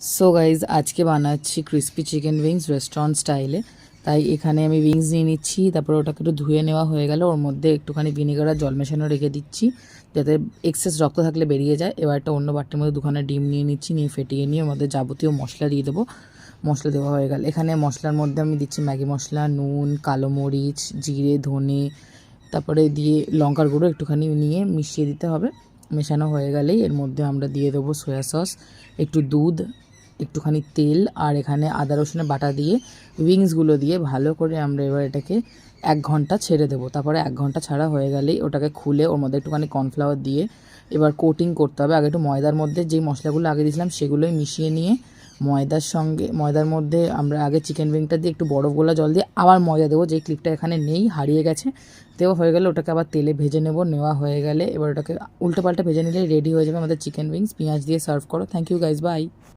So guys আজকে বানাচ্ছি crispy chicken wings restaurant স্টাইলে। তাই এখানে আমি উইংস নিয়ে নিচ্ছি, তারপর ওটাকে একটু ধুয়ে নেওয়া হয়ে গেল। ওর মধ্যে একটুখানি ভিনেগার আর জল মেশানো রেখে দিচ্ছি যাতে এক্সেস রক্ত থাকলে বেরিয়ে যায়। এবার একটা অন্য বাটির মধ্যে দুখানা ডিম নিয়ে নিচ্ছি, নিয়ে ফেটিয়ে নিয়ে ওর মধ্যে যাবতীয় মশলা দিয়ে দেবো। মশলা দেওয়া হয়ে গেল। এখানে মশলার মধ্যে আমি দিচ্ছি ম্যাগি মশলা, নুন, কালো মরিচ, জিরে, ধনে, তারপরে দিয়ে লঙ্কার গুঁড়ো একটুখানি নিয়ে মিশিয়ে দিতে হবে। মেশানো হয়ে গেলেই এর মধ্যে আমরা দিয়ে দেবো সয়া সস, একটু দুধ, একটুখানি তেল, আর এখানে আদা রসুনের বাটা দিয়ে উইংসগুলো দিয়ে ভালো করে আমরা এবার এটাকে 1 ঘন্টা ছেড়ে দেবো। তারপরে 1 ঘন্টা ছাড়া হয়ে গেলেই ওটাকে খুলে ওর মধ্যে একটুখানি কর্নফ্লাওয়ার দিয়ে এবার কোটিং করতে হবে। আগে একটু ময়দার মধ্যে যেই মশলাগুলো আগে দিয়েছিলাম সেগুলোই মিশিয়ে নিয়ে ময়দার মধ্যে আমরা আগে চিকেন উইংটা দিয়ে একটু বরফ গোলা জল দিয়ে আবার ময়দা দেবো, যেই ক্লিপটা এখানে নেই, হারিয়ে গেছে। দেওয়া হয়ে গেলে ওটাকে আবার তেলে ভেজে নেব। নেওয়া হয়ে গেলে এবার ওটাকে উল্টো পাল্টা ভেজে নিলে রেডি হয়ে যাবে আমাদের চিকেন উইংস। পেঁয়াজ দিয়ে সার্ভ করো। Thank you guys, by.